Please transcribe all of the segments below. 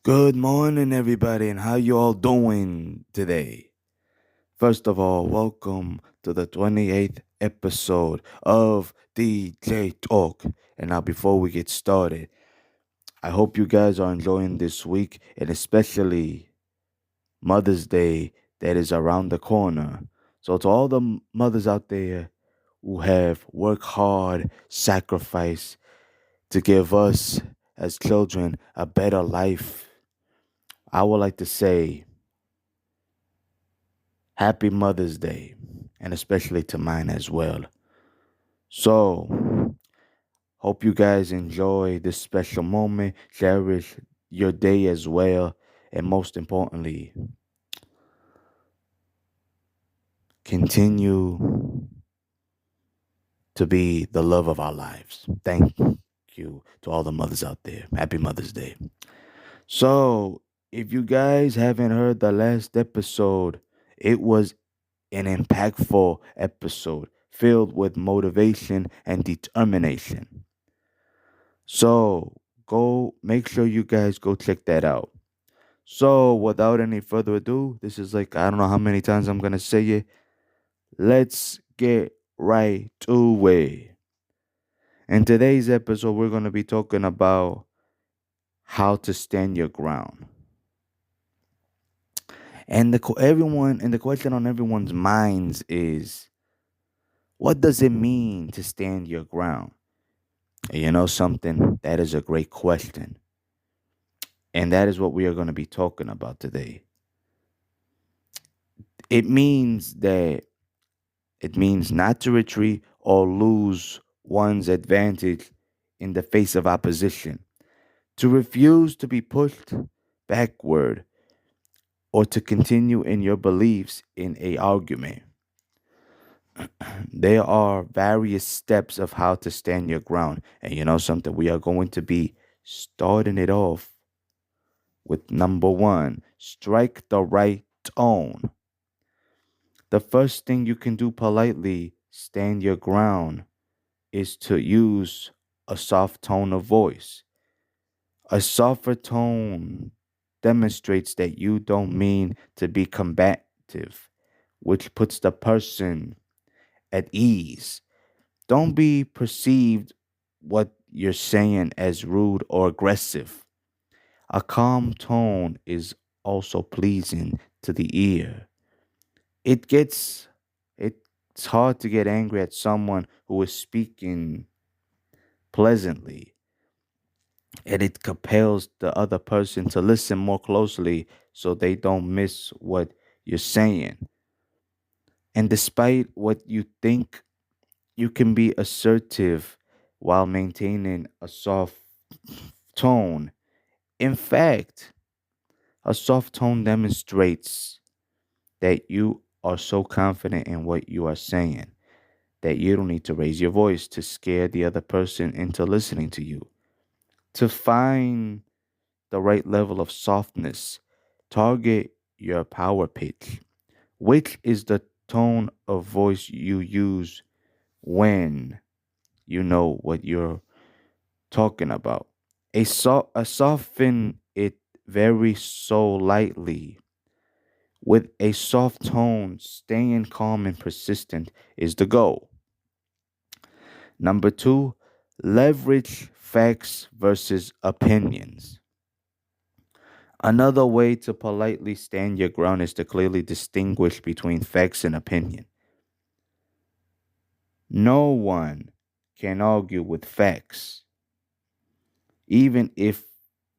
Good morning, everybody, and how you all doing today? First of all, welcome to the 28th episode of DJ Talk. And now, before we get started, I hope you guys are enjoying this week and especially Mother's Day that is around the corner. So, to all the mothers out there who have worked hard, sacrificed to give us as children a better life, I would like to say, Happy Mother's Day, and especially to mine as well. So, hope you guys enjoy this special moment, cherish your day as well, and most importantly, continue to be the love of our lives. Thank you to all the mothers out there. Happy Mother's Day. So, if you guys haven't heard the last episode, it was an impactful episode filled with motivation and determination. So go make sure you guys go check that out. So without any further ado, this is like I don't know how many times I'm gonna say it. Let's get right to it. In today's episode, we're gonna be talking about how to stand your ground. And the question on everyone's minds is, what does it mean to stand your ground? And you know something? That is a great question. And that is what we are going to be talking about today. It means that it means not to retreat or lose one's advantage in the face of opposition, to refuse to be pushed backward, or to continue in your beliefs in a argument. There are various steps of how to stand your ground. And you know something? We are going to be starting it off with number one, strike the right tone. The first thing you can do politely, stand your ground, is to use a soft tone of voice. A softer tone demonstrates that you don't mean to be combative, which puts the person at ease. Don't be perceived what you're saying as rude or aggressive. A calm tone is also pleasing to the ear. It gets it's hard to get angry at someone who is speaking pleasantly, and it compels the other person to listen more closely so they don't miss what you're saying. And despite what you think, you can be assertive while maintaining a soft tone. In fact, a soft tone demonstrates that you are so confident in what you are saying that you don't need to raise your voice to scare the other person into listening to you. To find the right level of softness, target your power pitch, which is the tone of voice you use when you know what you're talking about. A soften it very so lightly. With a soft tone, staying calm and persistent is the goal. Number two, leverage facts versus opinions. Another way to politely stand your ground is to clearly distinguish between facts and opinion. No one can argue with facts, even if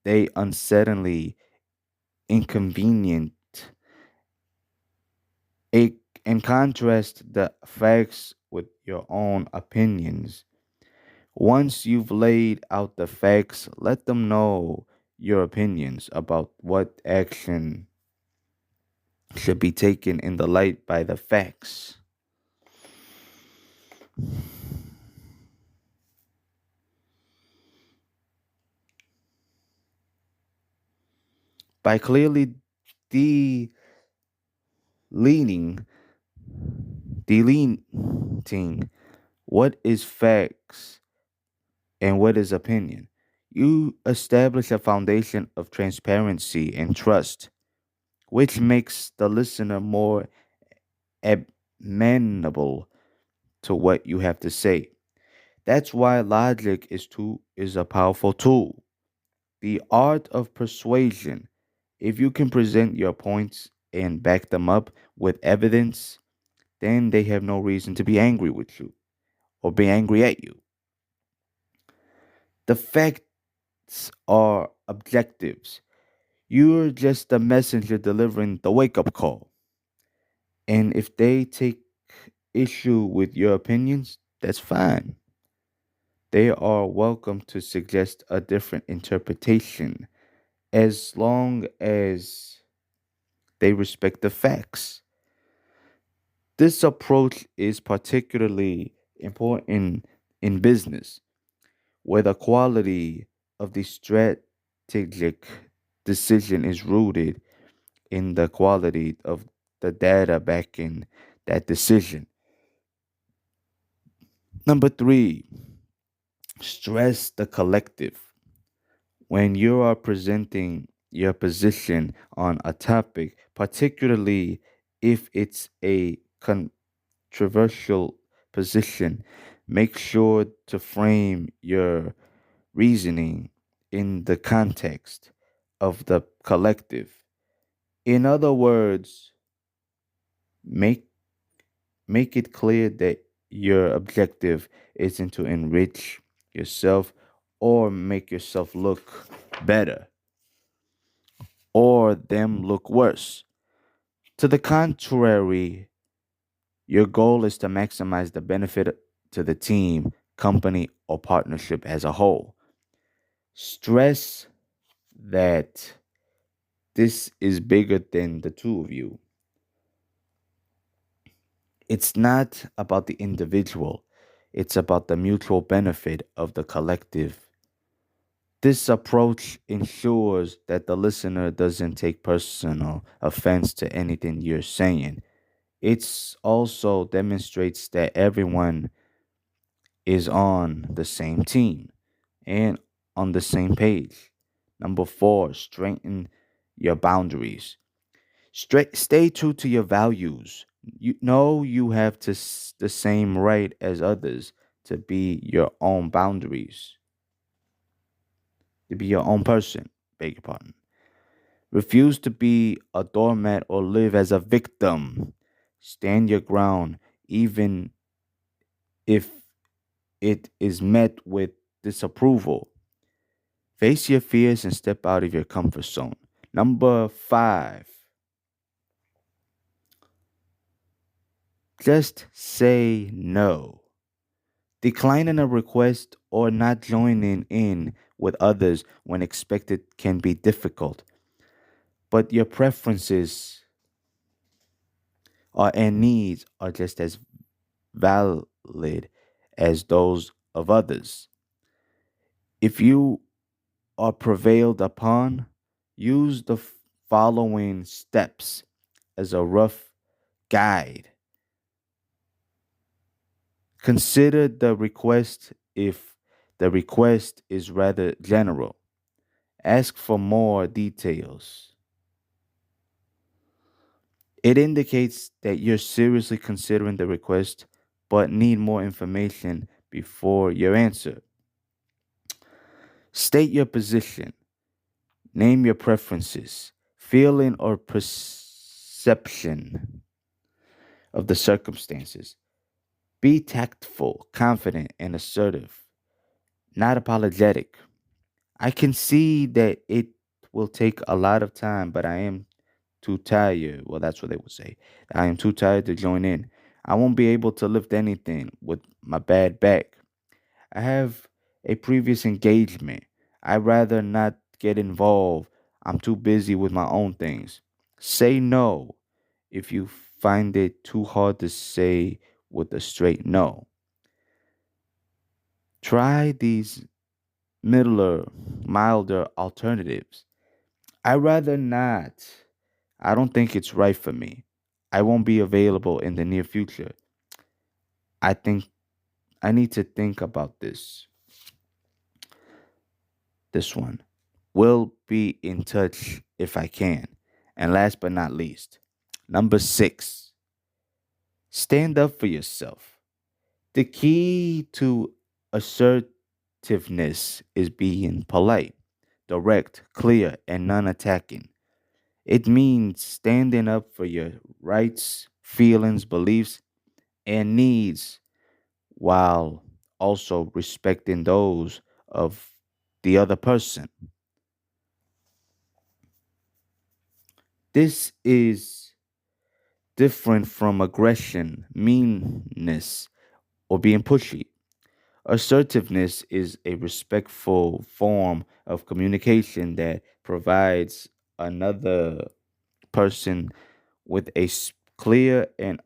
they unsettlingly inconvenient. It, in contrast the facts with your own opinions. Once you've laid out the facts, let them know your opinions about what action should be taken in the light by the facts. By clearly deleting, deleting what is facts and what is opinion, You establish a foundation of transparency and trust, which makes the listener more amenable to what you have to say. That's why logic is a powerful tool. The art of persuasion. If you can present your points and back them up with evidence, then they have no reason to be angry with you or be angry at you. The facts are objectives. You're just the messenger delivering the wake up call. And if they take issue with your opinions, that's fine. They are welcome to suggest a different interpretation as long as they respect the facts. This approach is particularly important in business, where the quality of the strategic decision is rooted in the quality of the data backing that decision. Number three, stress the collective. When you are presenting your position on a topic, particularly if it's a controversial position, make sure to frame your reasoning in the context of the collective. In other words, make make it clear that your objective isn't to enrich yourself or make yourself look better or them look worse. To the contrary, your goal is to maximize the benefit to the team, company, or partnership as a whole. Stress that this is bigger than the two of you. It's not about the individual, it's about the mutual benefit of the collective. This approach ensures that the listener doesn't take personal offense to anything you're saying. It also demonstrates that everyone is on the same team and on the same page. Number four, strengthen your boundaries. Stay true to your values. You know you have the same right as others to be your own boundaries, to be your own person. Beg your pardon. Refuse to be a doormat or live as a victim. Stand your ground, even if it is met with disapproval. Face your fears and step out of your comfort zone. Number five, just say no. Declining a request or not joining in with others when expected can be difficult, but your preferences and needs are just as valid as those of others. If you are prevailed upon, use the following steps as a rough guide. Consider the request if the request is rather general. Ask for more details. It indicates that you're seriously considering the request but need more information before your answer. State your position. Name your preferences, feeling, or perception of the circumstances. Be tactful, confident, and assertive, not apologetic. I can see that it will take a lot of time, but I am too tired. Well, that's what they would say. I am too tired to join in. I won't be able to lift anything with my bad back. I have a previous engagement. I'd rather not get involved. I'm too busy with my own things. Say no if you find it too hard to say with a straight no. Try these milder alternatives. I'd rather not. I don't think it's right for me. I won't be available in the near future. I think I need to think about this. this one. Will be in touch if I can. And last but not least, number 6, stand up for yourself. The key to assertiveness is being polite, direct, clear, and non attacking. It means standing up for your rights, feelings, beliefs, and needs while also respecting those of the other person. This is different from aggression, meanness, or being pushy. Assertiveness is a respectful form of communication that provides another person with a clear and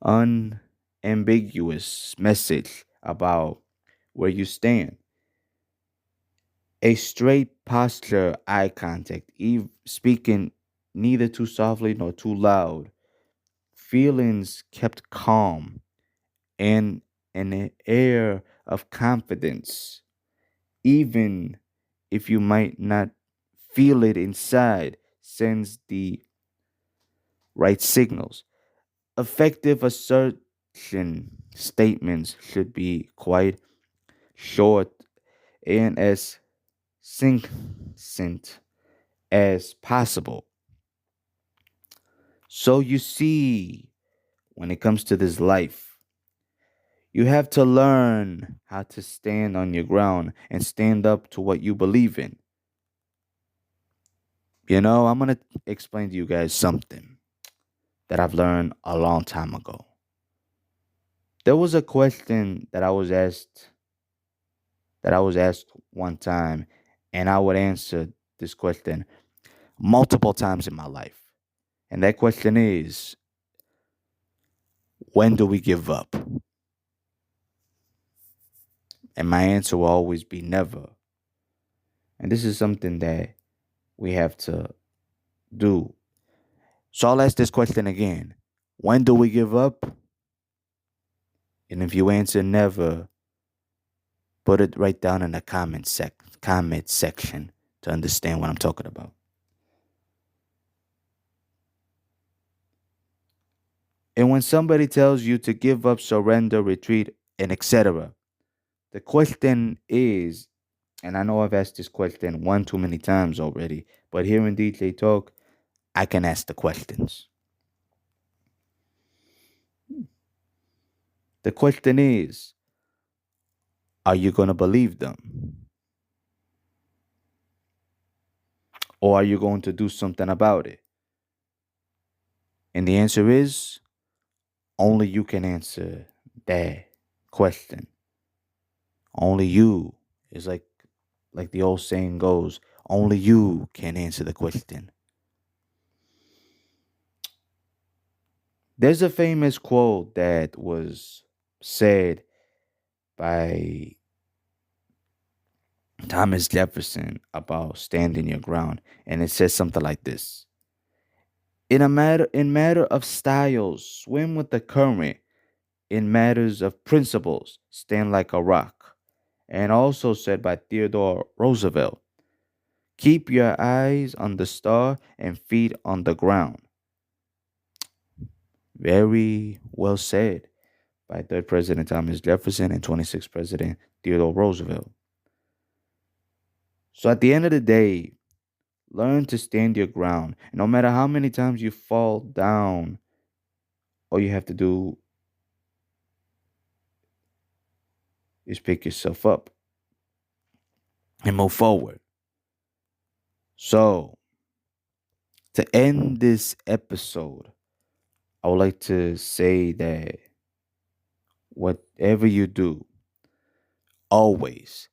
unambiguous message about where you stand. A straight posture, eye contact, speaking neither too softly nor too loud, feelings kept calm, and an air of confidence, even if you might not feel it inside, sends the right signals. Effective assertion statements should be quite short and as succinct as possible. So you see, when it comes to this life, you have to learn how to stand on your ground and stand up to what you believe in. I'm going to explain to you guys something that I've learned a long time ago. There was a question that I was asked one time, and I would answer this question multiple times in my life. And that question is, when do we give up? And my answer will always be never. And this is something that we have to do. So I'll ask this question again. When do we give up? And if you answer never, put it right down in the comment section to understand what I'm talking about. And when somebody tells you to give up, surrender, retreat, and etc., the question is, and I know I've asked this question one too many times already, but here in DJ Talk, I can ask the questions. The question is, are you going to believe them? Or are you going to do something about it? And the answer is, only you can answer that question. Only you is like the old saying goes, only you can answer the question. There's a famous quote that was said by Thomas Jefferson about standing your ground, and it says something like this: in matter of styles, swim with the current. In matters of principles, stand like a rock. And also said by Theodore Roosevelt, keep your eyes on the star and feet on the ground. Very well said by third President Thomas Jefferson and 26th President Theodore Roosevelt. So at the end of the day, learn to stand your ground. No matter how many times you fall down, all you have to do is pick yourself up and move forward. So, to end this episode, I would like to say that whatever you do, always,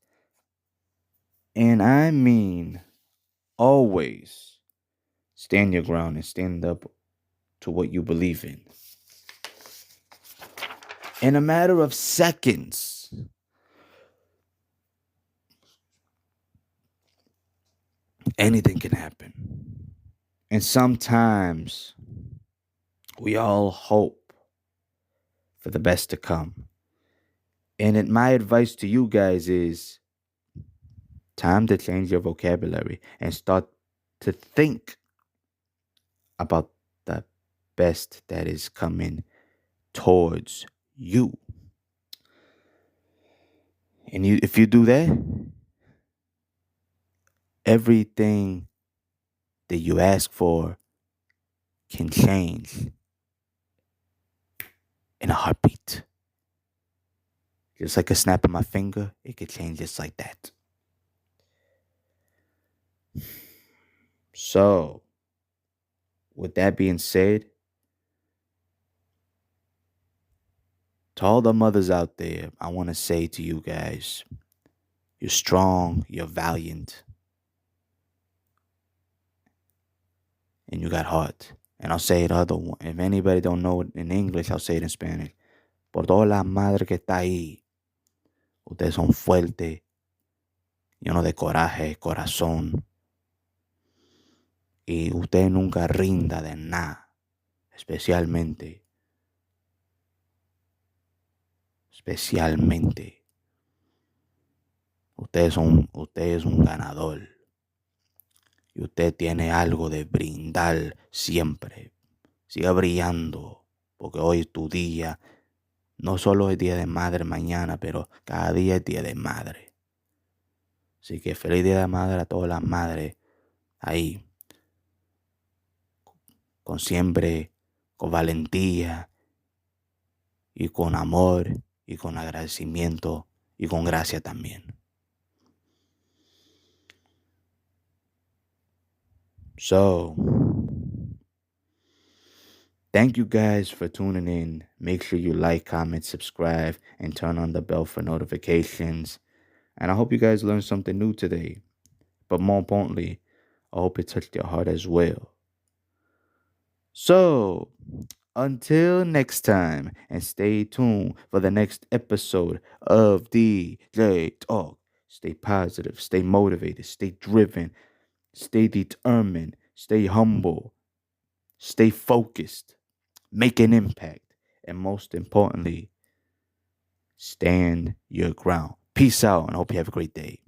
and I mean always, stand your ground and stand up to what you believe in. In a matter of seconds, anything can happen. And sometimes we all hope for the best to come. And my advice to you guys is Time to change your vocabulary and start to think about the best that is coming towards you. And if you do that, everything that you ask for can change in a heartbeat. Just like a snap of my finger, it could change just like that. So, with that being said, to all the mothers out there, I want to say to you guys, you're strong, you're valiant, and you got heart. And I'll say it other one. If anybody don't know it in English, I'll say it in Spanish. Por todas las madres que está ahí, ustedes son fuertes, llenos de coraje, corazón. Y usted nunca rinda de nada. Especialmente. Usted es un ganador. Y usted tiene algo de brindar siempre. Siga brillando, porque hoy es tu día. No solo es día de madre mañana, pero cada día es día de madre. Así que feliz día de madre a todas las madres ahí. Con siempre, con valentía y con amor y con agradecimiento y con gracia también. So, thank you guys for tuning in. Make sure you like, comment, subscribe, and turn on the bell for notifications. And I hope you guys learned something new today. But more importantly, I hope it touched your heart as well. So, until next time, and stay tuned for the next episode of DJ Talk. Stay positive, stay motivated, stay driven, stay determined, stay humble, stay focused, make an impact, and most importantly, stand your ground. Peace out, and I hope you have a great day.